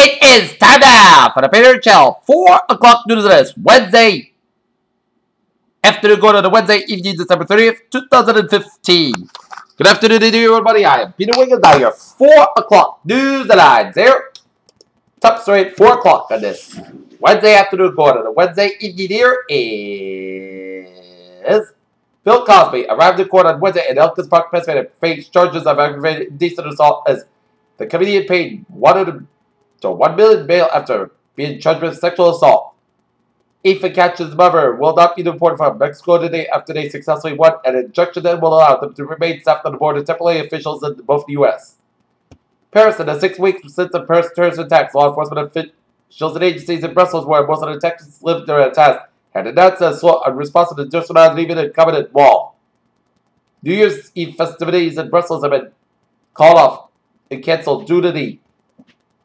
It is time now for the Peter Chell 4 o'clock news list. Wednesday afternoon, going on the Wednesday evening, December 30th, 2015. Good afternoon to you, everybody. I am Peter Wiggins. Now your 4 o'clock news headlines here. Top straight 4 o'clock on this Wednesday afternoon, going on the Wednesday evening. Here is Bill Cosby arrived in court on Wednesday in Elkins Park, Pennsylvania, faced charges of aggravated indecent assault as the comedian paid $1 million bail after being charged with sexual assault. Ethan Catch's mother will not be deported from Mexico today after they successfully won an injunction that will allow them to remain staffed on the border temporary officials in both the U.S. Paris, in the 6 weeks since the Paris terrorist attacks, law enforcement officials and agencies in Brussels, where most of the Texans lived during attacks, had announced an assault in response to the just around leaving the covenant wall. New Year's Eve festivities in Brussels have been called off and canceled due to the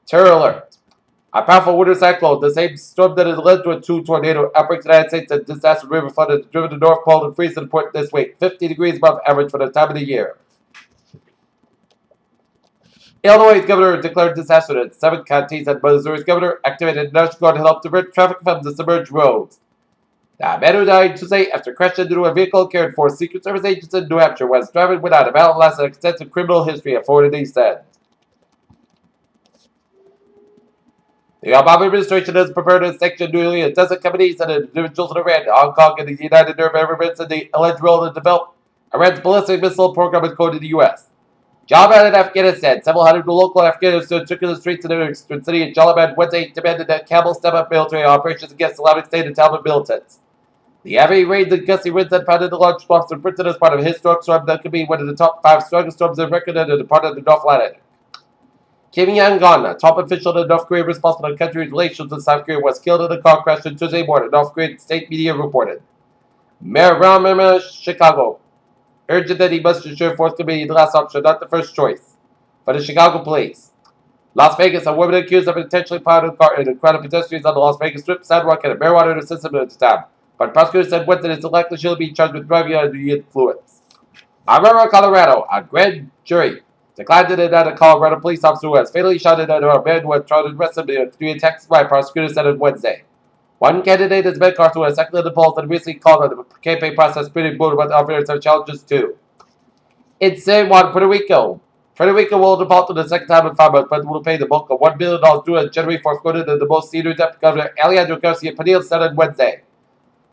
terror alert. A powerful winter cyclone, the same storm that has led to 2 tornado outbreaks in the United States and disaster river flood has driven the North Pole and freezing point this week, 50 degrees above average for the time of the year. Illinois' governor declared disaster in 7 counties, and Missouri's governor activated the National Guard to help divert traffic from the submerged roads. The man who died Tuesday after crashing into a vehicle carried for Secret Service agents in New Hampshire was driving without a valid license and extensive criminal history, authorities said. The Obama administration has prepared to sanction nearly a dozen companies and individuals in Iran, Hong Kong, and the United Arab Emirates in the alleged role to develop Iran's ballistic missile program and code to the U.S. Jalalabad in Afghanistan. Several hundred local Afghans took to the streets of the eastern city of Jalalabad Wednesday, demanded that Kabul step up military operations against Islamic State and Taliban militants. The heavy rains and gusty winds that pounded the large swaths of Britain as part of a historic storm that could be one of the top 5 strongest storms ever recorded in the part of the North Atlantic. Kim Yang-gon, a top official in North Korea responsible for the country's relations with South Korea, was killed in a car crash on Tuesday morning, North Korean state media reported. Mayor Rahm Chicago urged that he must ensure forthcoming the last option, not the first choice, for the Chicago police. Las Vegas, a woman accused of intentionally piloting a car in a crowd of pedestrians on the Las Vegas Strip sidewalk had a marijuana in her system at the time, but prosecutors said Wednesday it's likely she'll be charged with driving under the influence. Aurora, Colorado, a grand jury declined to indict a Colorado police officer who has fatally shot at a man who had tried to arrest him in 3 attacks by prosecutors said on Wednesday. One candidate is Ben Carson, who has seconded the polls and recently called on the campaign process pretty brutal, but the others have challenges too. In San Juan, Puerto Rico. Puerto Rico will default for the second time in 5 months, but will pay the bulk of $1 billion due on January 4th, quoted in the most senior Deputy Governor Alejandro Garcia Padilla said on Wednesday.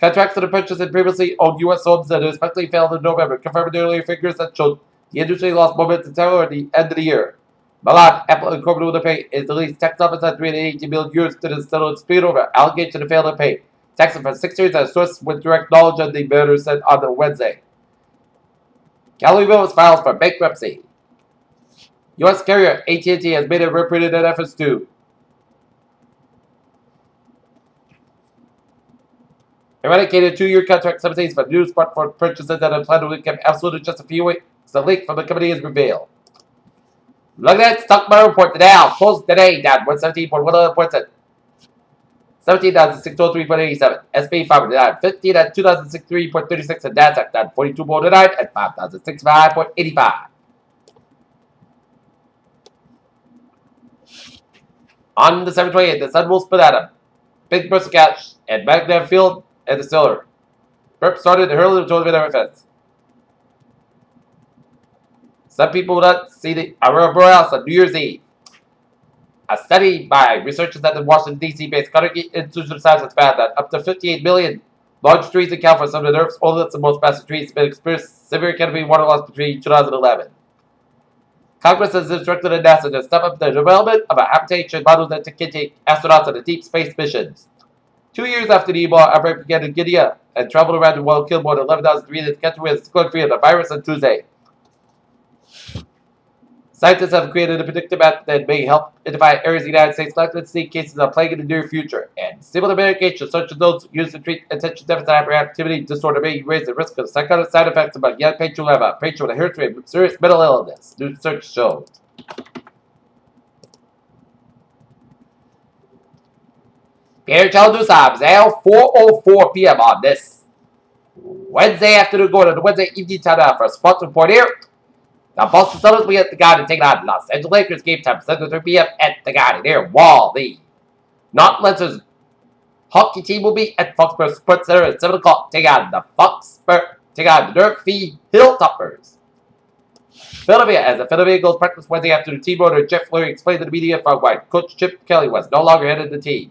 Contracts for the purchase and previously owned U.S. homes that expectedly failed in November, confirming earlier figures that showed the industry lost momentum at the end of the year. Milan, Apple, and Corporate will pay is the least tax office at 380 million euros to settle dispute over allegation of failure to pay taxes for 6 years as a source with direct knowledge of the matter said on the Wednesday. California files for bankruptcy. U.S. carrier AT&T has made a repeated efforts to eradicate a 2-year contract subsidies for new smartphone purchases that have planned to become absolute in just a few weeks. The leak from the company is revealed. Look at that stock market report today. Closed today down 117.1 points at 17,603.87. SP 500 down 15 at 2,063.36 and Nasdaq down 42.9 at 5,065.85. On December 28th, the sun will split at a big burst of cash at Magna Field and Distiller. Burp started hurling the total of fence. Some people will not see the Aurora Borealis on New Year's Eve. A study by researchers at the Washington, D.C.-based Carnegie Institution of Science has found that up to 58 million large trees account for some of the Earth's oldest and most massive trees have experienced severe canopy water loss between 2011. Congress has instructed NASA to step up the development of a habitation model that can take astronauts on the deep space missions. 2 years after the Ebola outbreak began in Guinea and traveled around the world, killed more than 11,003 the country was free of the virus on Tuesday. Scientists have created a predictive map that may help identify areas in the United States likely to see cases of plague in the near future, and similar medications such as those used to treat attention deficit hyperactivity disorder may raise the risk of psychotic side effects among young patients who have a patient with a history of serious mental illness, new research shows. Peter Chell News Times, now 4:04 p.m. on this Wednesday afternoon, going on the Wednesday evening time now for a sports report here. Now, Boston Celtics will be at the Garden taking on Los Angeles Lakers. Game time 7:03 p.m. at the Garden. There, Wally. Not Lenser's hockey team will be at Foxborough Sports Center at 7 o'clock. Take on the Nerfy Hilltoppers. Philadelphia, as the Philadelphia Eagles practice Wednesday after the team owner Jeff Lurie explained to the media from why Coach Chip Kelly was no longer head of the team.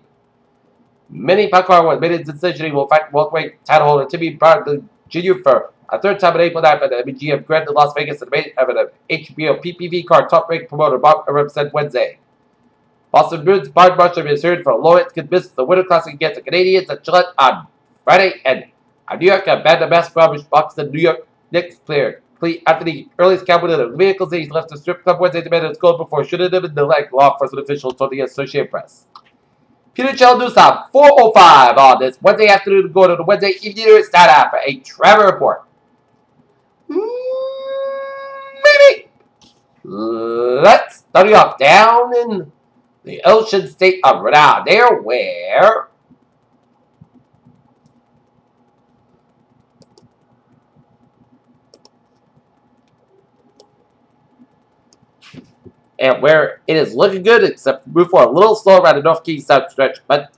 Manny Pacquiao made his decision he will fight welterweight title holder Timmy Bradley Jr. for a third time on April 9th at the MGM Grand in Las Vegas and made of an HBO PPV card top-ranked promoter Bob Arum said Wednesday. Boston Bruins Bard Marshall is heard for a low-hit could miss the Winter Classic against the Canadiens at Gillette on Friday, and a New York abandoned basketball box the New York Knicks player Anthony earliest cowboy in the vehicles he left the strip club Wednesday demanded his goal before shooting him in the leg, law enforcement officials told the Associated Press. Peter Chell News Time 4:05 on this Wednesday afternoon, go to the Wednesday evening news start for a travel report. Maybe. Let's start off down in the ocean state of Rhode Island, there where it is looking good, except move for a little slow around the North Key South stretch, but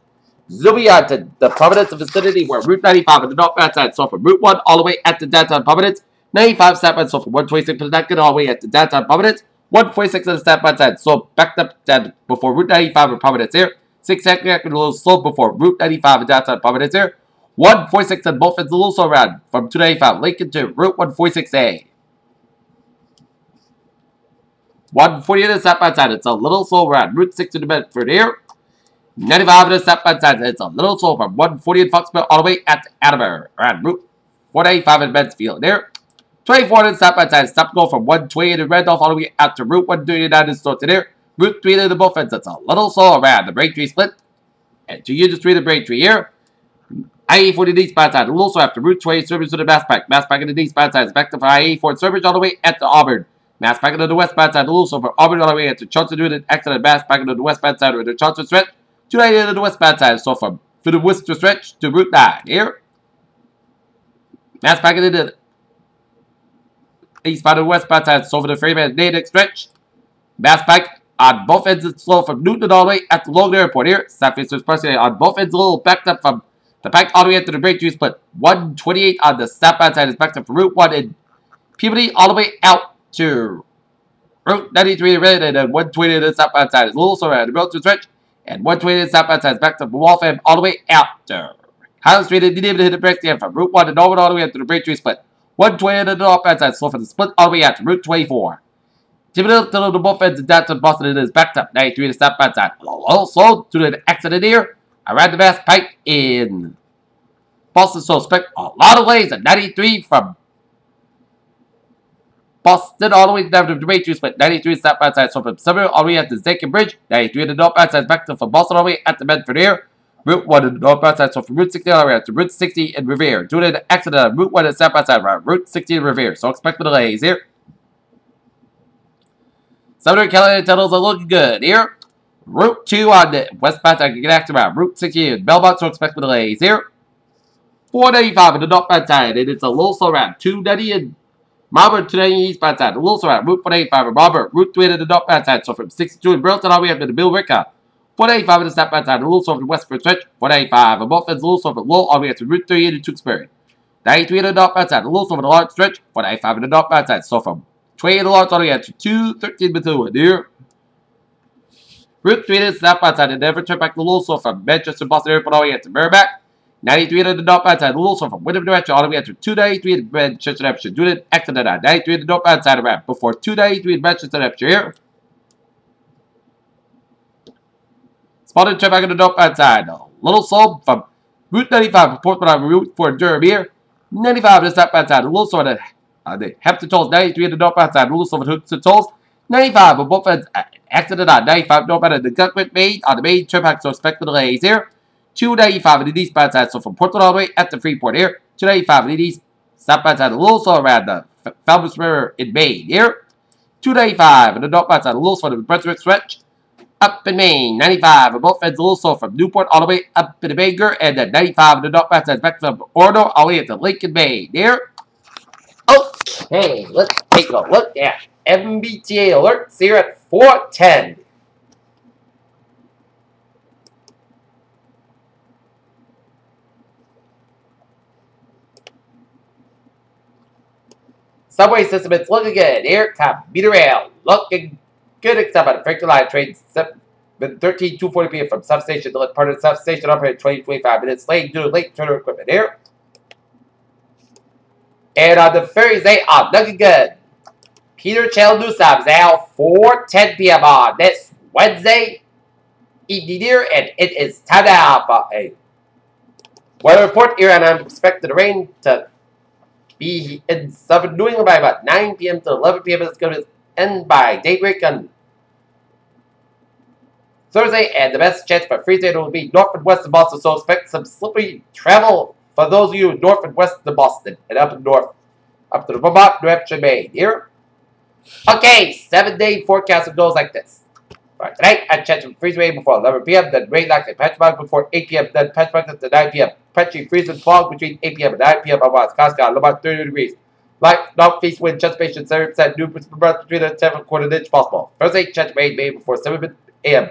zooming on to the Providence vicinity where Route 95 on the northbound side, so from Route 1 all the way at the downtown Providence, 95 southbound, so from 126 Pawtucket all the way at the downtown Providence, 146 on the southbound side, so backed up down before Route 95 in Providence here, 6 second a little slow before Route 95 in downtown Providence here, 146 on both ends a little slow around from 295 Lincoln to Route 146A. 148 on the southbound side, it's a little slow around Route 6 to the Bedford here. 95 on the southbound side, it's a little slow from 140 in Foxborough all the way at Attleboro. Around Route 185 in Mansfield there. 24 on the southbound side, stop go from 128 in Randolph all the way out to Route 139 in Stoughton there. Route 3 to the both ends, it's a little slow around the Braintree split. And 2 units 3 to Braintree here. I-84 to the eastbound side, a little slow after Route 20 service to the Mass Pike. Mass Pike on the eastbound side is back to I-84 service all the way at the Auburn. Mass Pike on the westbound side, a little slow from Auburn all the way at the Johnson doing an accident. Mass Pike on the westbound side or the Johnson stretch. 290 on the westbound side, so from the Worcester stretch to Route 9 here. Mass Pike on the eastbound and westbound side, so for the Freeman Natick stretch. Mass Pike on both ends is slow from Newton all the way at the Logan Airport here. Southeast Expressway on both ends a little backed up from the Pike all the way up to the Braintree split. 128 on the southbound side is backed up from Route 1 in Peabody all the way out to Route 93 in Redden, and then 120 on the southbound side is a little slow around the Milton stretch. And 120 on the southbound side is backed up from Waltham all the way out to Highland Street and didn't even hit the brakes there from Route 1 to Norwood all the way up to the Braintree split. 120 on the northbound side, slow from the split all the way out to Route 24. Tipping to the both ends and down to Boston, it is backed up 93 on the southbound side. A little slow to the accident here around the Mass Pike in Boston, so expect a lot of lanes at 93 from Boston all the way down to the Braintree split. 93 on the southbound side, so from Somerville all the way at the Zakin Bridge. 93 on the northbound side, back to from Boston all the way at the Medford here. Route 1 on the northbound side, so from Route 60 all the way out to Route 60 in Revere. Due to the accident on Route 1 on the southbound side, around Route 60 in Revere, so expect the delays here. Southern Carolina tunnels are looking good here. Route 2 on the westbound side, get active around Route 60 in Belmont, so expect the delays here. 495 on the northbound side, and it's a little slow around 290 and Marlboro to the eastbound side, a little slow around Route 185 in Marlboro, Route 3 to the northbound side, so from 62 in Burlington all the way up to the Bill Ricker. 485 on the southbound side, a little slow from the westbound stretch. 485 on both ends, a little slow from Lowell all the way up to Route 3 into Tewksbury. 93 on the northbound side, a little slow from the large stretch. 485 on the northbound side, so from 20 to the large all the way up to 213 Methuen here. Route 3 to the southbound side, and never turn back the little slow from Manchester, Boston Airport all the way up to Merrimack. 93 on the northbound side, a little slow from Wyndham direction all the way up to 293 in Manchester, New Hampshire. Doing an accident on 93 on the northbound side around before 293 in Manchester, New Hampshire here. Spotted turn back on the northbound side, a little slow from Route 95 from Portsmouth on Route 4 Durham here. 95 on the southbound side, a little slow on the Hampton Tolls. 93 on the northbound side, a little slow on Houston Tolls. 95 on both ends, accident on 95 northbound on the Guntwit Main on the main turnpike, so expect the delays here. 295 on the eastbound side, so from Portland all the way at the Freeport here. 295 on the east southbound side, a little slow around the Falmouth River in Maine here. 295 on the northbound side, a little slow on the Brunswick stretch. Up in Maine, 95 on both ends, a little slow from Newport all the way up in the Bangor, and then 95 on the northbound side, back from Orono all the way to Lincoln, Maine here. Okay, let's take a look at MBTA alerts here at 4:10. Subway system, it's looking good. Here, commuter rail, looking good, except on the Franklin Line train 13:240 p.m. from substation to let part of the substation operate 20-25 minutes late due to late turner equipment here. And on the ferries, they are looking good. Peter Channel News Stop is now 4:10 p.m. on this Wednesday evening here, and it is time now for a weather report here, and I'm expecting the rain to be in southern New England by about 9 p.m. to 11 p.m. It's going to end by daybreak on Thursday, and the best chance for freezing will be north and west of Boston, so expect some slippery travel for those of you north and west of Boston, and up north, up to the Vermont, New Hampshire, Maine, here. Okay, 7-day forecast goes like this. For tonight, I chance of freezing rain before 11 p.m., then rain likely patch fog before 8 p.m., then patch fog to 9 p.m. Patchy freezing fog between 8 p.m. and 9 p.m. on Wisconsin, about 30 degrees. Light northeast wind, chance patient 70%, new between the 7/4 inch possible. Thursday, chance rain made before 7 a.m.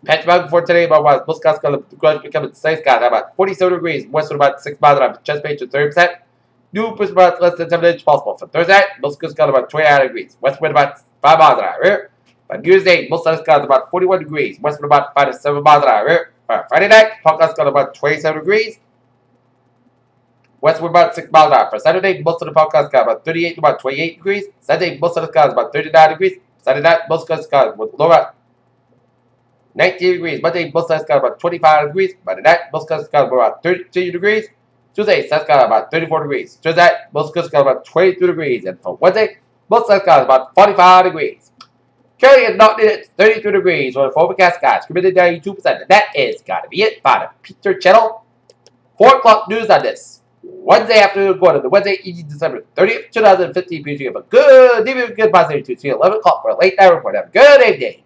Patch fog before 10 a.m. on Wisconsin, becoming sunny skies about 47 degrees, westward about 6 miles an hour, chance patient 30%. New about less than 7 inch possible. For Thursday, most skies got about 29 degrees, westward about 5 miles an hour. On Tuesday, most sunny skies about 41 degrees, westward about 5 to 7 miles an hour. Friday night, forecast got about 27 degrees, westward about 6 miles an hour. For Saturday, most of the forecast got about 38 to about 28 degrees. Sunday, most of the skies about 39 degrees. Saturday night, most of the skies with low about 19 degrees. Monday, most of the skies about 25 degrees. Monday night, most of the skies about 32 degrees. Tuesday, sun's got about 34 degrees. Thursday, most of the got about 22 degrees. And for Wednesday, most of the got about 45 degrees. Currently, it's not it's 32 degrees on the forecast skies. Humidity 92%. And that is got to be it by the Peter Channel 4 o'clock news on this Wednesday afternoon, going to the Wednesday evening, December 30th, 2015. You have a good evening, good positive to see 11 o'clock for a late night report. Have a good evening.